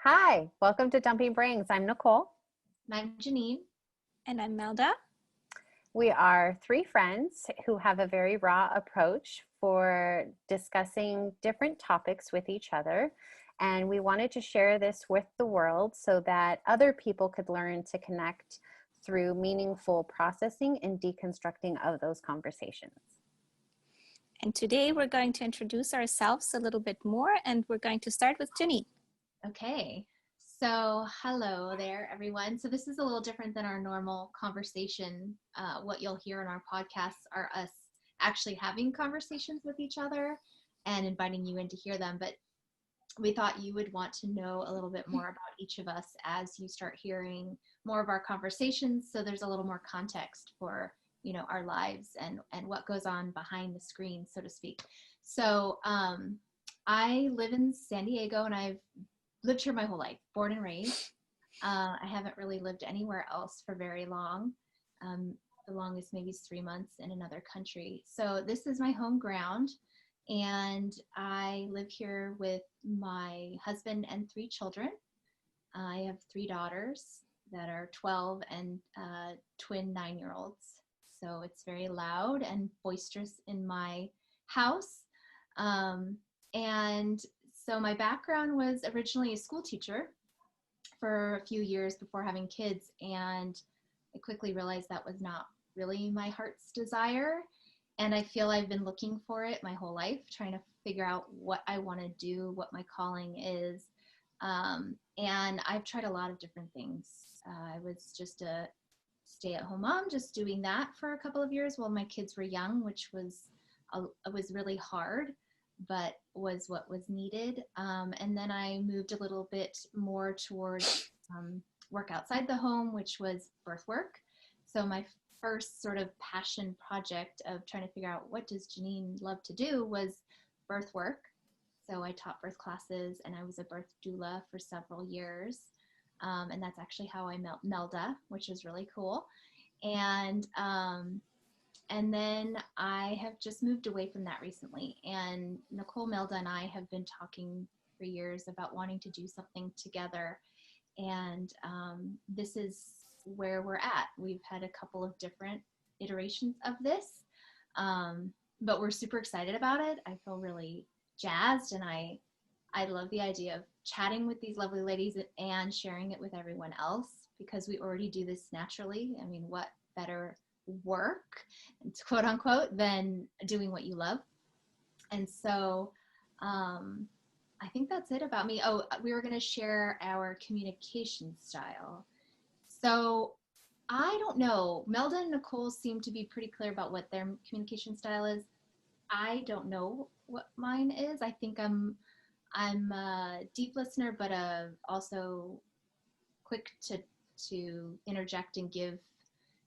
Hi, welcome to Dumping Brains. I'm Nicole. I'm Janine. And I'm Melda. We are three friends who have a very raw approach for discussing different topics with each other. And we wanted to share this with the world so that other people could learn to connect through meaningful processing and deconstructing of those conversations. And today we're going to introduce ourselves a little bit more, and we're going to start with Janine. Okay, so hello there, everyone. So this is a little different than our normal conversation. What you'll hear in our podcasts are us actually having conversations with each other and inviting you in to hear them. But we thought you would want to know a little bit more about each of us as you start hearing more of our conversations. So there's a little more context for, you know, our lives and what goes on behind the screen, so to speak. So I live in San Diego, and I've lived here my whole life, born and raised. I haven't really lived anywhere else for very long. The longest maybe is 3 months in another country. So this is my home ground, and I live here with my husband and 3 children. I have 3 daughters that are 12 and twin 9-year-olds. So it's very loud and boisterous in my house. And so my background was originally a school teacher for a few years before having kids, and I quickly realized that was not really my heart's desire. And I feel I've been looking for it my whole life, trying to figure out what I want to do, what my calling is. And I've tried a lot of different things. I was just a stay-at-home mom, just doing that for a couple of years while my kids were young, which was really hard, but was what was needed. And then I moved a little bit more towards work outside the home, which was birth work. So my first sort of passion project of trying to figure out what does Janine love to do was birth work. So I taught birth classes, and I was a birth doula for several years. And that's actually how I met Melda, which is really cool. And then I have just moved away from that recently. And Nicole, Melda, and I have been talking for years about wanting to do something together. And this is where we're at. We've had a couple of different iterations of this, but we're super excited about it. I feel really jazzed, and I love the idea of chatting with these lovely ladies and sharing it with everyone else, because we already do this naturally. I mean, what better work, quote unquote, than doing what you love? And so I think that's it about me. Oh, we were going to share our communication style. So I don't know. Melda and Nicole seem to be pretty clear about what their communication style is. I don't know what mine is. I think I'm a deep listener, but also quick to interject and give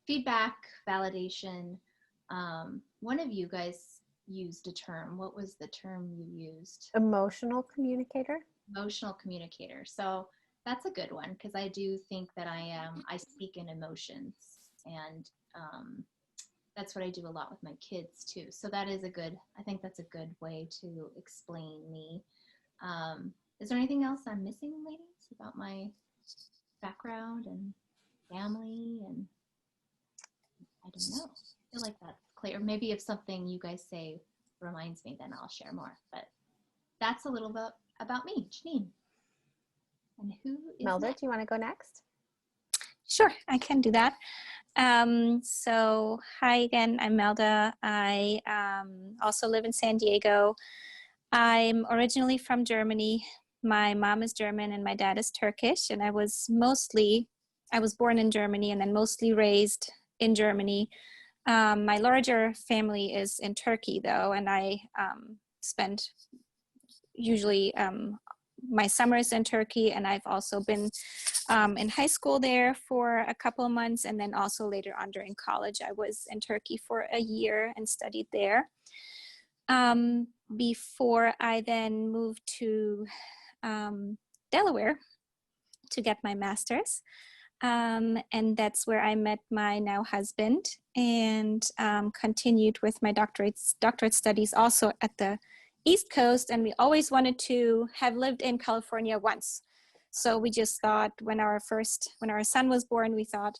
feedback, validation. One of you guys used a term. What was the term you used? Emotional communicator. Emotional communicator. So that's a good one, because I do think that I speak in emotions, and that's what I do a lot with my kids too. So that is I think that's a good way to explain me. Is there anything else I'm missing, ladies, about my background and family? And I don't know. I feel like that's clear. Maybe if something you guys say reminds me, then I'll share more. But that's a little bit about me, Janine. And who is Melda, next? do you want to go next? Sure, I can do that. So hi again, I'm Melda. I also live in San Diego. I'm originally from Germany. My mom is German and my dad is Turkish, and I was born in Germany and then mostly raised in Germany. My larger family is in Turkey though, and I spend usually my summers in Turkey, and I've also been in high school there for a couple of months, and then also later on during college I was in Turkey for a year and studied there. Before I then moved to Delaware to get my master's. And that's where I met my now husband, and continued with my doctorate studies also at the East Coast. And we always wanted to have lived in California once. So we just thought when our son was born, we thought,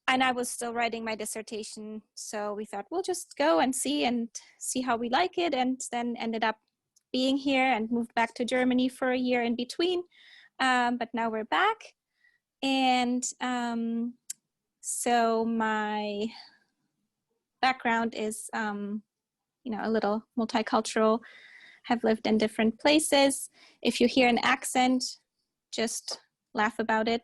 and I was still writing my dissertation. So we thought we'll just go and see how we like it. And then ended up being here and moved back to Germany for a year in between. But now we're back. And so my background is, a little multicultural. Have lived in different places. If you hear an accent, just laugh about it.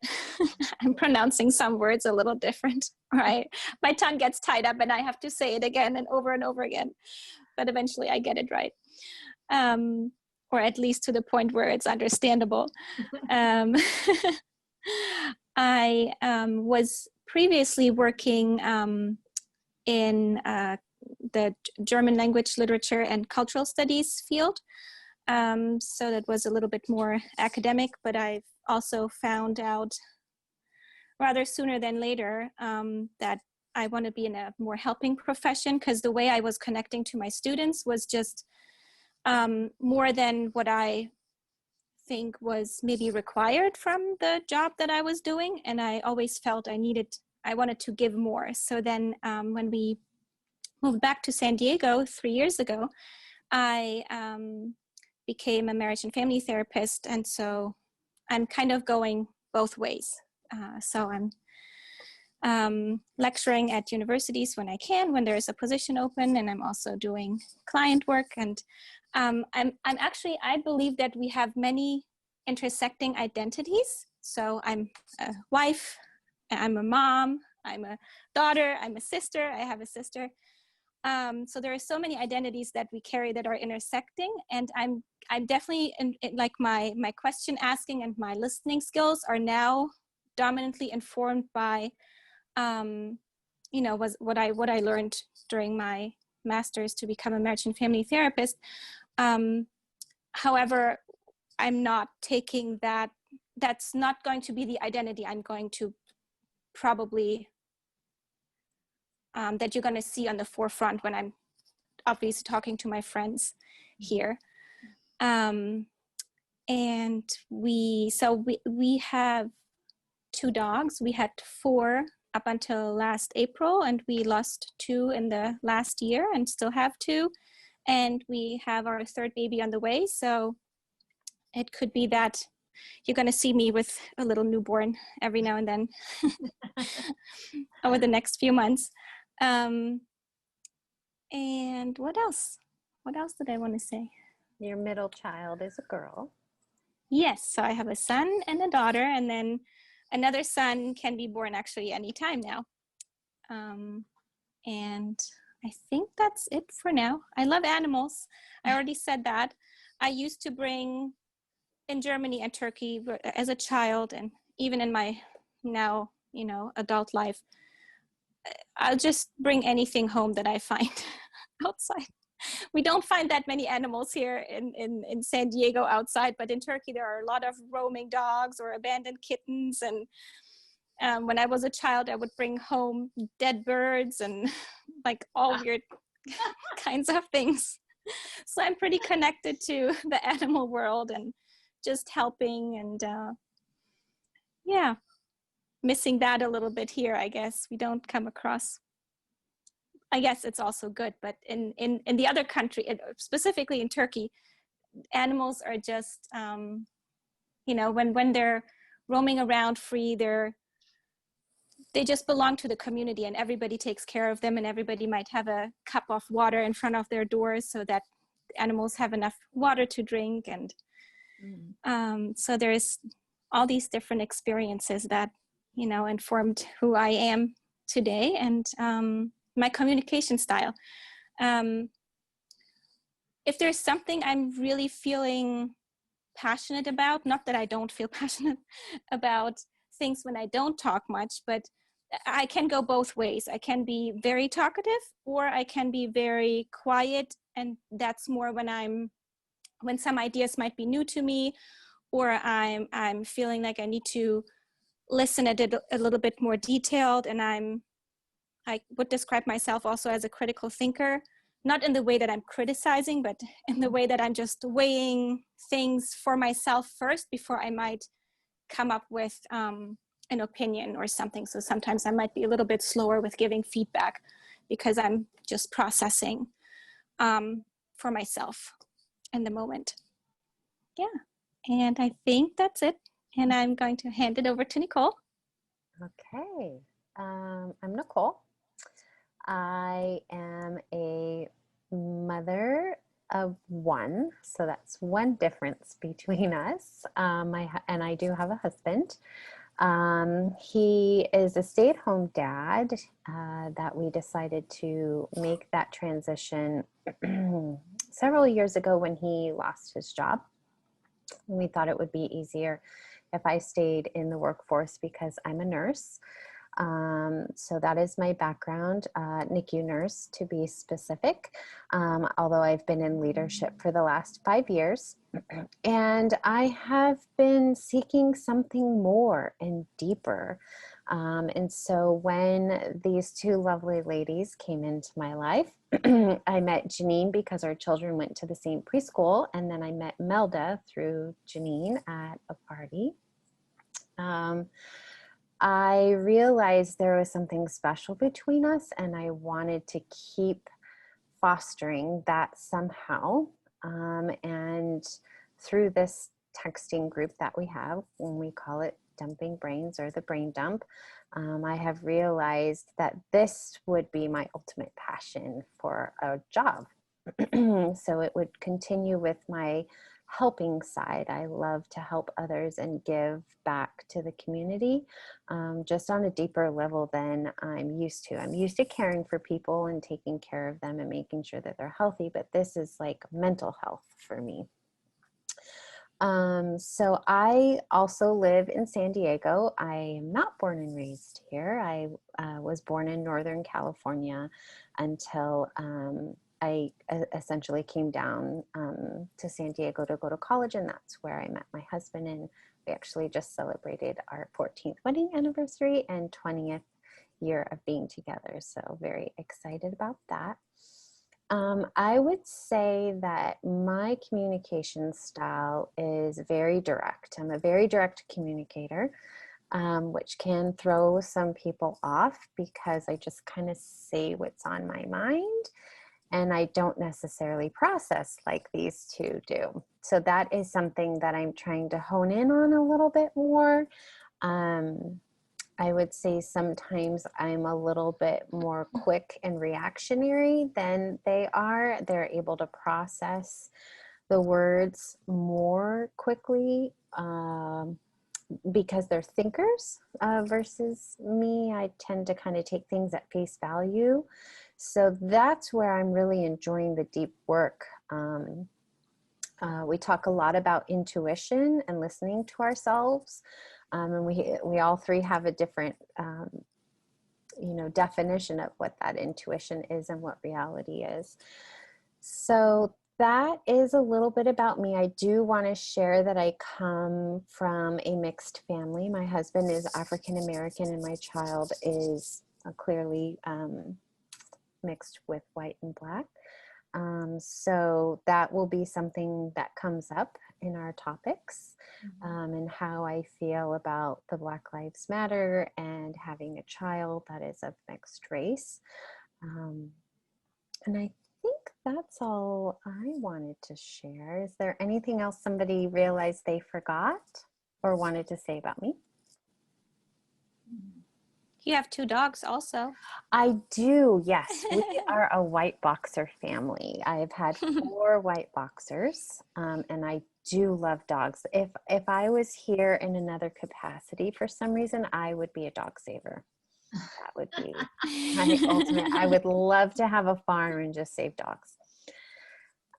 I'm pronouncing some words a little different, right? My tongue gets tied up and I have to say it again and over again, but eventually I get it right. Or at least to the point where it's understandable. I was previously working in the German language, literature, and cultural studies field. So that was a little bit more academic, but I've also found out rather sooner than later that I want to be in a more helping profession, because the way I was connecting to my students was just more than what I think was maybe required from the job that I was doing. And I always felt I wanted to give more. So then when we moved back to San Diego 3 years ago, I became a marriage and family therapist. And so I'm kind of going both ways. So I'm lecturing at universities when I can, when there's a position open, and I'm also doing client work. And I believe that we have many intersecting identities. So I'm a wife, I'm a mom, I'm a daughter, I'm a sister, I have a sister. So there are so many identities that we carry that are intersecting, and I'm definitely like my question asking and my listening skills are now dominantly informed by was what I learned during my master's to become a marriage and family therapist. However, I'm not taking that. That's not going to be the identity I'm going to probably that you're going to see on the forefront when I'm obviously talking to my friends here. And we have 2 dogs. We had 4 up until last April, and we lost 2 in the last year and still have 2. And we have our 3rd baby on the way. So it could be that you're going to see me with a little newborn every now and then over the next few months. And what else? What else did I want to say? Your middle child is a girl. Yes, so I have a son and a daughter, and then another son can be born actually anytime now. And I think that's it for now. I love animals. I already said that. I used to bring in Germany and Turkey as a child, and even in my now, adult life, I'll just bring anything home that I find outside. We don't find that many animals here in San Diego outside, but in Turkey there are a lot of roaming dogs or abandoned kittens. And when I was a child, I would bring home dead birds and like all weird kinds of things. So I'm pretty connected to the animal world and just helping, and missing that a little bit here, I guess. We don't come across, I guess it's also good, but in the other country, specifically in Turkey, animals are just, when they're roaming around free, they just belong to the community, and everybody takes care of them, and everybody might have a cup of water in front of their doors so that animals have enough water to drink. And so there's all these different experiences that, informed who I am today, and my communication style. If there's something I'm really feeling passionate about, not that I don't feel passionate about things when I don't talk much, but I can go both ways. I can be very talkative, or I can be very quiet, and that's more when some ideas might be new to me, or I'm feeling like I need to listen at it a little bit more detailed. And I would describe myself also as a critical thinker, not in the way that I'm criticizing, but in the way that I'm just weighing things for myself first before I might come up with an opinion or something. So sometimes I might be a little bit slower with giving feedback because I'm just processing for myself in the moment. Yeah, and I think that's it. And I'm going to hand it over to Nicole. Okay, I'm Nicole. I am a mother of one, so that's one difference between us. And I do have a husband. He is a stay-at-home dad that we decided to make that transition several years ago when he lost his job. We thought it would be easier if I stayed in the workforce because I'm a nurse. So that is my background, NICU nurse to be specific, although I've been in leadership for the last 5 years. And I have been seeking something more and deeper. And so when these two lovely ladies came into my life, I met Janine because our children went to the same preschool. And then I met Melda through Janine at a party. I realized there was something special between us, and I wanted to keep fostering that somehow. And through this texting group that we have, when we call it Dumping Brains or the Brain Dump, I have realized that this would be my ultimate passion for a job. So it would continue with my helping side. I love to help others and give back to the community, just on a deeper level than I'm used to. I'm used to caring for people and taking care of them and making sure that they're healthy, but this is like mental health for me. So I also live in San Diego. I am not born and raised here. I was born in Northern California until I essentially came down to San Diego to go to college, and that's where I met my husband, and we actually just celebrated our 14th wedding anniversary and 20th year of being together. So very excited about that. I would say that my communication style is very direct. I'm a very direct communicator, which can throw some people off because I just kind of say what's on my mind and I don't necessarily process like these two do. So that is something that I'm trying to hone in on a little bit more. I would say sometimes I'm a little bit more quick and reactionary than they are. They're able to process the words more quickly because they're thinkers versus me. I tend to kind of take things at face value. So that's where I'm really enjoying the deep work. We talk a lot about intuition and listening to ourselves. And we all three have a different, definition of what that intuition is and what reality is. So that is a little bit about me. I do want to share that I come from a mixed family. My husband is African American and my child is clearly mixed with white and black. So that will be something that comes up in our topics, and how I feel about the Black Lives Matter and having a child that is of mixed race. And I think that's all I wanted to share. Is there anything else somebody realized they forgot or wanted to say about me? You have 2 dogs also. I do, yes. We are a white boxer family. I've had 4 white boxers, and I do love dogs. If I was here in another capacity for some reason, I would be a dog saver. That would be my ultimate. I would love to have a farm and just save dogs.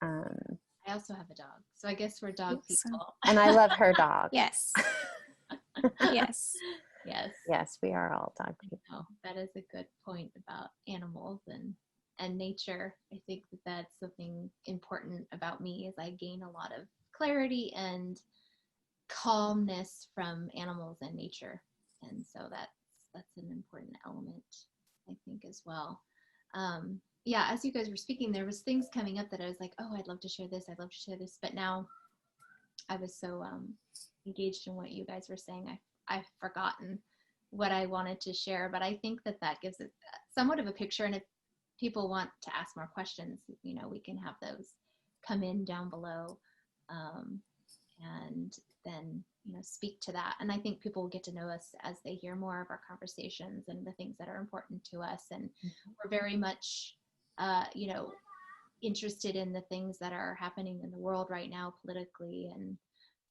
I also have a dog, so I guess we're dog people. And I love her dog. Yes. Yes. Yes. Yes, we are all dog people. Oh, that is a good point about animals and nature. I think that that's something important about me is I gain a lot of clarity and calmness from animals and nature. And so that's an important element, I think, as well. Yeah, as you guys were speaking, there was things coming up that I was like, oh, I'd love to share this. I'd love to share this. But now I was so engaged in what you guys were saying. I've forgotten what I wanted to share, but I think that gives it somewhat of a picture. And if people want to ask more questions, we can have those come in down below, and then, speak to that. And I think people will get to know us as they hear more of our conversations and the things that are important to us. And we're very much, interested in the things that are happening in the world right now, politically and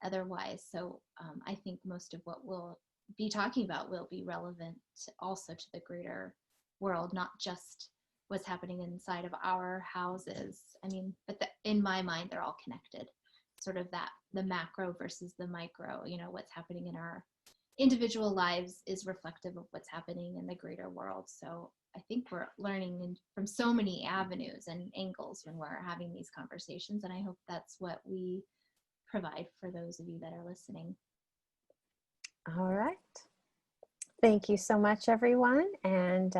otherwise. So I think most of what we'll be talking about will be relevant also to the greater world, not just what's happening inside of our houses. I mean, but in my mind, they're all connected. Sort of that, the macro versus the micro, what's happening in our individual lives is reflective of what's happening in the greater world. So I think we're learning from so many avenues and angles when we're having these conversations. And I hope that's what we provide for those of you that are listening. All right. Thank you so much, everyone. And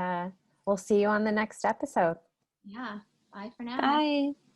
we'll see you on the next episode. Yeah. Bye for now. Bye.